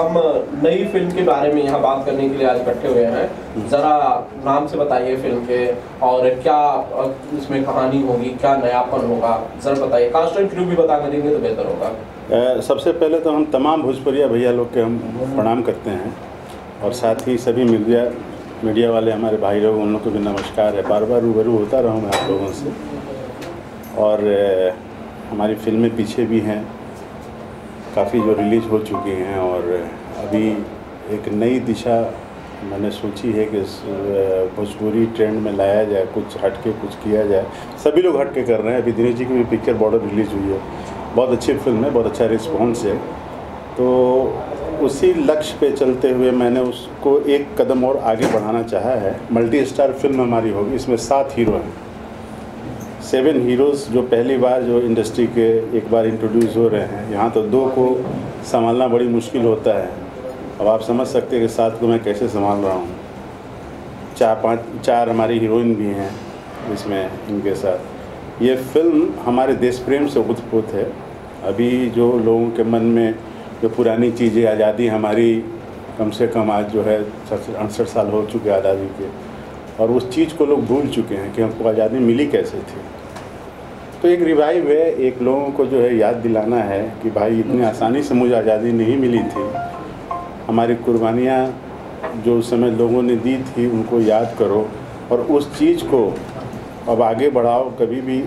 हम नई फिल्म के बारे में यहाँ बात करने के लिए आज इकट्ठे हुए हैं। ज़रा नाम से बताइए फिल्म के, और क्या इसमें कहानी होगी, क्या नयापन होगा, ज़रा बताइए। कास्ट एंड क्रू भी बता कर देंगे तो बेहतर होगा। सबसे पहले तो हम तमाम भोजपुरिया भैया लोग के हम प्रणाम करते हैं, और साथ ही सभी मीडिया वाले हमारे भाई लोग, उन लोग को भी नमस्कार है। बार बार रूबरू होता रहूँ मैं आप लोगों से। और हमारी फिल्में पीछे भी हैं, काफ़ी जो रिलीज़ हो चुकी हैं, और अभी एक नई दिशा मैंने सोची है कि भोजपुरी ट्रेंड में लाया जाए, कुछ हटके कुछ किया जाए। सभी लोग हटके कर रहे हैं। अभी दिनेश जी की भी पिक्चर बॉर्डर रिलीज़ हुई है, बहुत अच्छी फिल्म है, बहुत अच्छा रिस्पॉन्स है। तो उसी लक्ष्य पे चलते हुए मैंने उसको एक कदम और आगे बढ़ाना चाहा है। मल्टी स्टार फिल्म हमारी होगी, इसमें 7 हीरो हैं, 7 हीरोज़ जो पहली बार जो इंडस्ट्री के एक बार इंट्रोड्यूस हो रहे हैं। यहाँ तो 2 को संभालना बड़ी मुश्किल होता है। अब आप समझ सकते हैं कि 7 को मैं कैसे संभाल रहा हूँ। 4 हमारी हीरोइन भी हैं इसमें इनके साथ। ये फिल्म हमारे देश प्रेम से ओतप्रोत है। अभी जो लोगों के मन में जो पुरानी चीज़ें, आज़ादी हमारी कम से कम आज जो है 68 साल हो चुके आज़ादी के, और उस चीज़ को लोग भूल चुके हैं कि हमको आज़ादी मिली कैसे थी। तो एक रिवाइव है, एक लोगों को जो है याद दिलाना है कि भाई इतनी आसानी से मुझे आज़ादी नहीं मिली थी। हमारी कुर्बानियाँ जो उस समय लोगों ने दी थी उनको याद करो, और उस चीज़ को अब आगे बढ़ाओ। कभी भी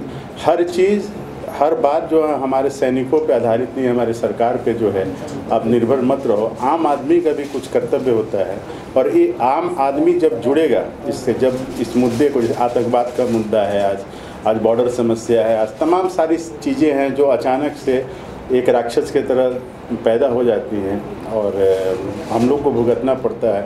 हर चीज़, हर बात जो है हमारे सैनिकों पे आधारित नहीं, हमारे सरकार पे जो है आप निर्भर मत रहो। आम आदमी का भी कुछ कर्तव्य होता है, और ये आम आदमी जब जुड़ेगा इससे, जब इस मुद्दे को, आतंकवाद का मुद्दा है, आज बॉर्डर समस्या है, आज तमाम सारी चीज़ें हैं जो अचानक से एक राक्षस की तरह पैदा हो जाती हैं, और हम लोग को भुगतना पड़ता है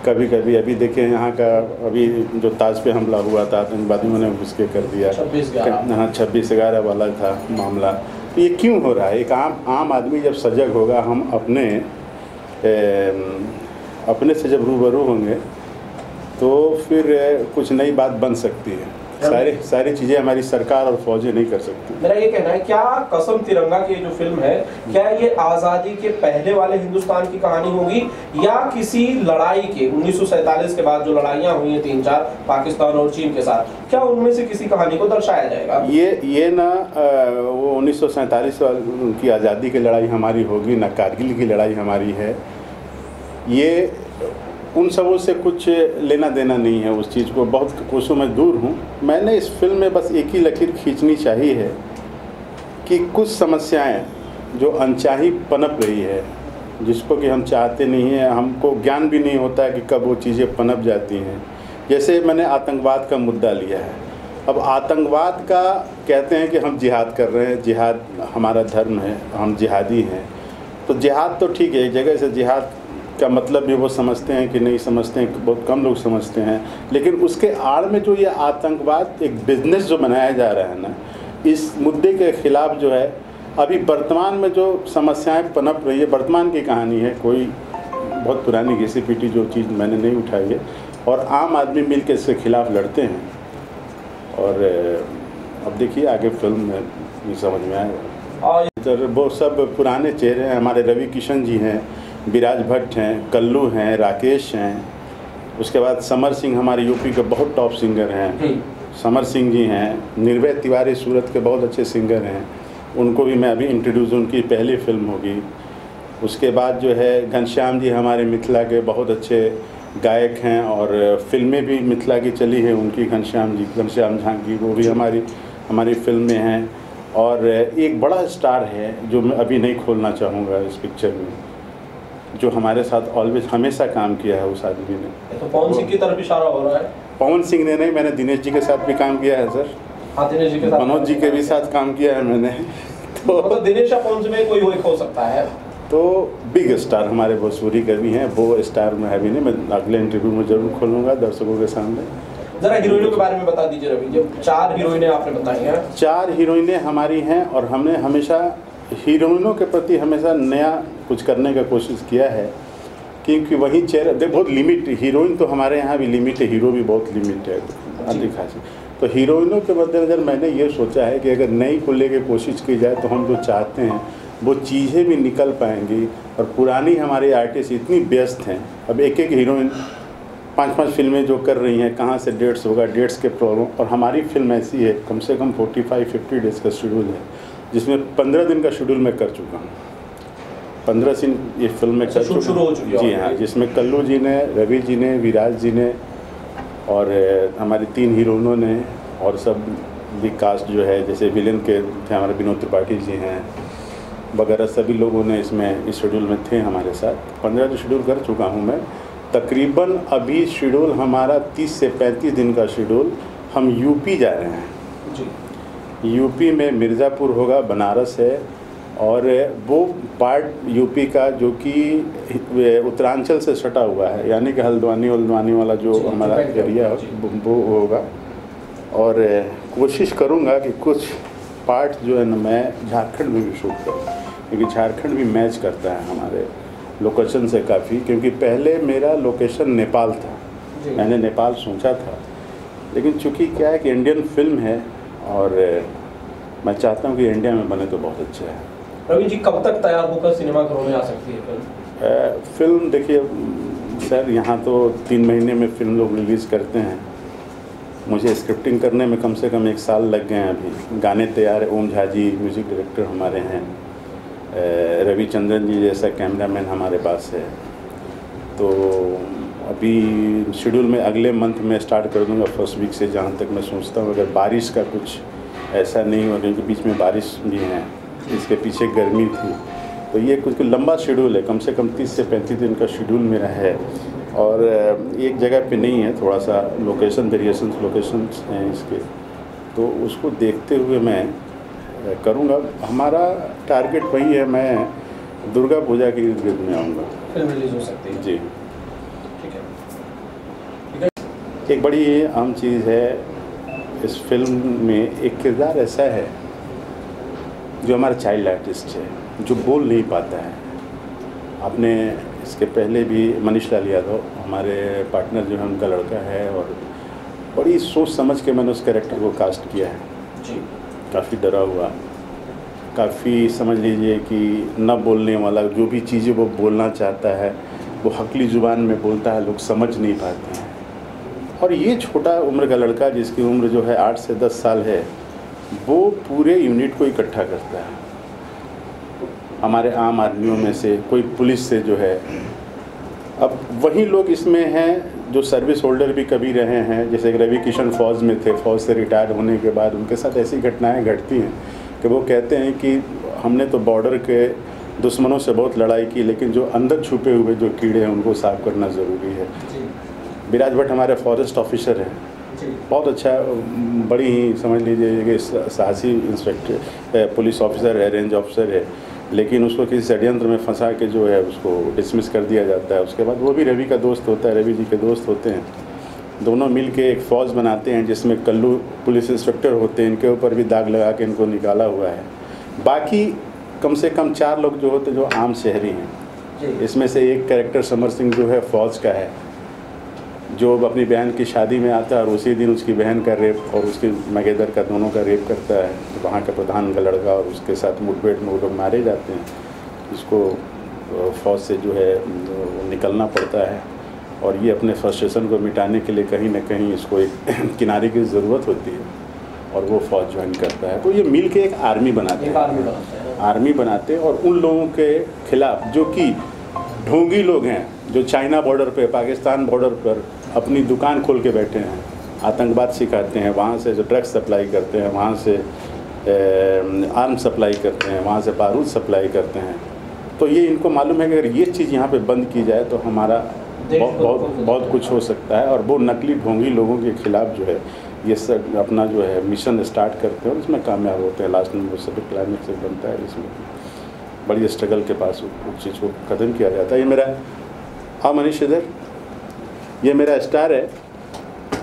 कभी कभी। अभी देखें यहाँ का, अभी जो ताज पे हमला हुआ था, आतंकवादियों ने घुस के कर दिया। 26/11 वाला था मामला। तो ये क्यों हो रहा है? एक आम आदमी जब सजग होगा, हम अपने से जब रूबरू होंगे, तो फिर कुछ नई बात बन सकती है। सारी चीज़ें हमारी सरकार और फौजें नहीं कर सकती। मेरा ये कहना है, क्या कसम तिरंगा की जो फिल्म है, क्या ये आज़ादी के पहले वाले हिंदुस्तान की कहानी होगी, या किसी लड़ाई के 1947 के बाद जो लड़ाइयाँ हुई हैं 3-4 पाकिस्तान और चीन के साथ, क्या उनमें से किसी कहानी को दर्शाया जाएगा? ये ना वो 1947 की आज़ादी की लड़ाई हमारी होगी, ना कारगिल की लड़ाई हमारी है। ये उन सबों से कुछ लेना देना नहीं है। उस चीज़ को बहुत कोसों में दूर हूँ। मैंने इस फिल्म में बस एक ही लकीर खींचनी चाहिए है कि कुछ समस्याएं जो अनचाही पनप रही है, जिसको कि हम चाहते नहीं हैं, हमको ज्ञान भी नहीं होता है कि कब वो चीज़ें पनप जाती हैं। जैसे मैंने आतंकवाद का मुद्दा लिया है। अब आतंकवाद का कहते हैं कि हम जिहाद कर रहे हैं, जिहाद हमारा धर्म है, हम जिहादी हैं। तो जिहाद तो ठीक है, एक जगह से जिहाद का मतलब भी वो समझते हैं कि नहीं समझते हैं, बहुत कम लोग समझते हैं। लेकिन उसके आड़ में जो ये आतंकवाद एक बिजनेस जो बनाया जा रहा है ना, इस मुद्दे के ख़िलाफ़ जो है अभी वर्तमान में जो समस्याएं पनप रही है, वर्तमान की कहानी है, कोई बहुत पुरानी घिसी-पिटी जो चीज़ मैंने नहीं उठाई है, और आम आदमी मिल के इसके खिलाफ़ लड़ते हैं। और अब देखिए आगे फिल्म में ये समझ में आएगा। तो वो सब पुराने चेहरे हैं, हमारे रवि किशन जी हैं, विराज भट्ट हैं, कल्लू हैं, राकेश हैं। उसके बाद समर सिंह हमारे यूपी के बहुत टॉप सिंगर हैं, समर सिंह जी हैं। निर्भय तिवारी सूरत के बहुत अच्छे सिंगर हैं, उनको भी मैं अभी इंट्रोड्यूस, उनकी पहली फिल्म होगी। उसके बाद जो है घनश्याम जी हमारे मिथिला के बहुत अच्छे गायक हैं, और फिल्में भी मिथिला की चली है उनकी, घनश्याम झा की, वो भी हमारी फिल्म में हैं। और एक बड़ा स्टार है जो मैं अभी नहीं खोलना चाहूँगा इस पिक्चर में, जो हमारे साथ ऑलवेज हमेशा काम किया है उस आदमी ने। तो पवन सिंह की तरफ इशारा हो रहा है? पवन सिंह ने नहीं, मैंने दिनेश जी के साथ भी काम किया है सर। हाँ, दिनेश जी के साथ, मनोज जी के भी साथ काम किया है मैंने। तो दिनेश या पवन में कोई हो सकता है। तो बिग स्टार हमारे भोजपुरी के भी हैं, वो स्टार में अभी नहीं, मैं अगले इंटरव्यू में ज़रूर खोलूँगा दर्शकों के सामने। ज़रा हीरोइनों के बारे में बता दीजिए रवि जी। 4 हीरोइनें आपने बताई हैं। 4 हीरोइनें हमारी हैं, और हमने हमेशा हीरोइनों के प्रति हमेशा नया कुछ करने का कोशिश किया है, क्योंकि वही चेहरा बहुत लिमिट, हीरोइन तो हमारे यहाँ भी लिमिट है, हीरो भी बहुत लिमिट है अच्छी खासी। तो हीरोइनों के मद्देनज़र मैंने ये सोचा है कि अगर नई को लेके कोशिश की जाए तो हम जो चाहते हैं वो चीज़ें भी निकल पाएंगी। और पुरानी हमारे आर्टिस्ट इतनी व्यस्त हैं, अब एक एक हीरोइन 5-5 फिल्में जो कर रही हैं, कहाँ से डेट्स होगा, डेट्स के प्रॉब्लम। और हमारी फिल्म ऐसी है, कम से कम 45-50 डेज़ का शेड्यूल है, जिसमें 15 दिन का शेड्यूल मैं कर चुका हूँ। 15 दिन ये फिल्म में कर चुका हूँ जी हाँ, जिसमें कल्लू जी ने, रवि जी ने, विराज जी ने और हमारी 3 हीरोइनों ने और सब भी कास्ट जो है, जैसे विलेन के थे हमारे विनोद त्रिपाठी जी हैं वगैरह, सभी लोगों ने इसमें इस शेड्यूल में थे हमारे साथ। 15 जो शेड्यूल कर चुका हूँ मैं। तकरीबन अभी शेड्यूल हमारा 30 से 35 दिन का शेड्यूल। हम यूपी जा रहे हैं जी। यूपी में मिर्ज़ापुर होगा, बनारस है, और वो पार्ट यूपी का जो कि उत्तरांचल से सटा हुआ है, यानी कि हल्द्वानी वाला जो हमारा एरिया वो होगा। और कोशिश करूँगा कि कुछ पार्ट जो है ना मैं झारखंड में भी शूट करूँ, क्योंकि झारखंड भी मैच करता है हमारे लोकेशन से काफ़ी। क्योंकि पहले मेरा लोकेशन नेपाल था, मैंने नेपाल सोचा था, लेकिन चूँकि क्या है कि इंडियन फिल्म है और मैं चाहता हूँ कि इंडिया में बने तो बहुत अच्छा है। रवि जी, कब तक तैयार होकर सिनेमाघरों में आ सकती है फिल्म? फिल्म देखिए सर, यहाँ तो 3 महीने में फिल्म लोग रिलीज़ करते हैं। मुझे स्क्रिप्टिंग करने में कम से कम 1 साल लग गए हैं अभी। गाने तैयार है, ओम झा जी म्यूज़िक डायरेक्टर हमारे हैं, रविचंद्रन जी जैसा कैमरामैन हमारे पास है। तो अभी शेड्यूल में अगले मंथ में स्टार्ट कर दूंगा, फर्स्ट वीक से, जहाँ तक मैं सोचता हूँ। अगर बारिश का कुछ ऐसा नहीं हो, क्योंकि बीच में बारिश भी है, इसके पीछे गर्मी थी, तो ये कुछ लंबा शेड्यूल है, कम से कम 30 से 35 दिन का शेड्यूल मेरा है। और एक जगह पे नहीं है, थोड़ा सा लोकेशन वेरिएशंस हैं इसके, तो उसको देखते हुए मैं करूँगा। हमारा टारगेट वही है, मैं दुर्गा पूजा के इर्द गिर्द में आऊँगा, फिल्म रिलीज हो सकती है जी। ठीक है। एक बड़ी अहम चीज़ है इस फिल्म में, एक किरदार ऐसा है जो हमारा चाइल्ड आर्टिस्ट है, जो बोल नहीं पाता है। आपने इसके पहले भी मनीष लाल यादव हमारे पार्टनर जो है, उनका लड़का है, और बड़ी सोच समझ के मैंने उस कैरेक्टर को कास्ट किया है जी। काफ़ी डरा हुआ, काफ़ी समझ लीजिए कि न बोलने वाला, जो भी चीज़ें वो बोलना चाहता है वो हकली ज़ुबान में बोलता है, लोग समझ नहीं पाते हैं। और ये छोटा उम्र का लड़का, जिसकी उम्र जो है 8 से 10 साल है, वो पूरे यूनिट को इकट्ठा करता है। हमारे आम आदमियों में से, कोई पुलिस से जो है, अब वही लोग इसमें हैं जो सर्विस होल्डर भी कभी रहे हैं। जैसे रवि किशन फौज में थे, फौज से रिटायर होने के बाद उनके साथ ऐसी घटनाएं घटती हैं कि वो कहते हैं कि हमने तो बॉर्डर के दुश्मनों से बहुत लड़ाई की, लेकिन जो अंदर छुपे हुए जो कीड़े हैं उनको साफ करना ज़रूरी है। विराज भट्ट हमारे फॉरेस्ट ऑफिसर हैं, बहुत अच्छा, बड़ी ही समझ लीजिए कि साहसी इंस्पेक्टर पुलिस ऑफिसर है, रेंज ऑफिसर है, लेकिन उसको किसी षड्यंत्र में फंसा के जो है उसको डिसमिस कर दिया जाता है। उसके बाद वो भी रवि का दोस्त होता है, रवि जी के दोस्त होते हैं, दोनों मिल के एक फ़ौज बनाते हैं, जिसमें कल्लू पुलिस इंस्पेक्टर होते हैं, इनके ऊपर भी दाग लगा के इनको निकाला हुआ है। बाकी कम से कम 4 लोग जो होते हैं जो आम शहरी हैं। इसमें से एक कैरेक्टर समर सिंह जो है फ़ौज का है, जो अपनी बहन की शादी में आता है और उसी दिन उसकी बहन का रेप और उसकी मगेदर का, दोनों का रेप करता है। तो वहाँ का प्रधान का लड़का, और उसके साथ मुठभेड़ में वो लोग मारे जाते हैं। इसको फ़ौज से जो है निकलना पड़ता है, और ये अपने फ्रस्ट्रेशन को मिटाने के लिए कहीं ना कहीं इसको एक किनारे की ज़रूरत होती है, और वो फ़ौज ज्वाइन करता है। तो ये मिल के एक आर्मी बनाते हैं, आर्मी बनाते हैं। और उन लोगों के खिलाफ जो कि ढोंगी लोग हैं, जो चाइना बॉर्डर पे, पाकिस्तान बॉर्डर पर अपनी दुकान खोल के बैठे हैं, आतंकवाद सिखाते हैं, वहाँ से जो ड्रग्स सप्लाई करते हैं, वहाँ से आर्म्स सप्लाई करते हैं, वहाँ से बारूद सप्लाई करते हैं। तो ये इनको मालूम है कि अगर ये चीज़ यहाँ पे बंद की जाए तो हमारा बहुत कुछ हो सकता है। और वो नकली ढोंगी लोगों के खिलाफ जो है ये सब अपना जो है मिशन स्टार्ट करते हैं, और इसमें कामयाब होते हैं। लास्ट में वो सब क्लाइमेक्स बनता है, इसमें बड़ी स्ट्रगल के पास उस चीज़ को ख़त्म किया जाता है। ये मेरा मनीष इधर, ये मेरा स्टार है,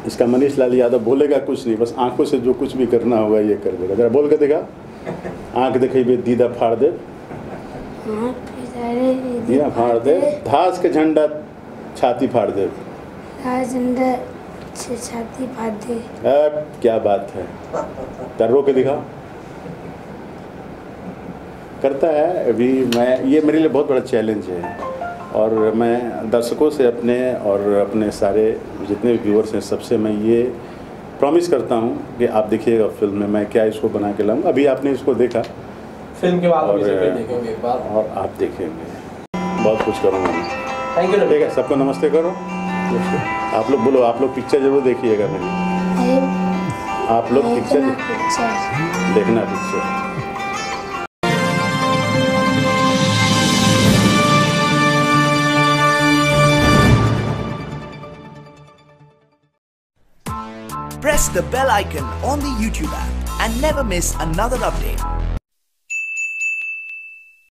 इसका मनीष लाल यादव बोलेगा कुछ नहीं, बस आंखों से जो कुछ भी करना होगा ये कर देगा। जरा बोल के देखा, आंख देखे दीदा फाड़ दे, दीदा फाड़ दे, धास के झंडा छाती फाड़ दे, झंडा छाती फाड़ दे। क्या बात है, कर रो के दिखा, करता है अभी। मैं ये मेरे लिए बहुत बड़ा चैलेंज है और मैं दर्शकों से अपने और अपने सारे जितने भी व्यूअर्स हैं सबसे मैं ये प्रॉमिस करता हूँ कि आप देखिएगा फिल्म में मैं क्या इसको बना के लाऊंगा। अभी आपने इसको देखा, फिल्म के बाद इसे फिर देखेंगे एक बार और आप देखेंगे, बहुत कुछ करूँगा मैं। Thank you. ठीक है, सबको नमस्ते करो। आप लोग बोलो, आप लोग पिक्चर जरूर देखिएगा मेरी। आप लोग पिक्चर देखना picture. Press the bell icon on the YouTube app and never miss another update.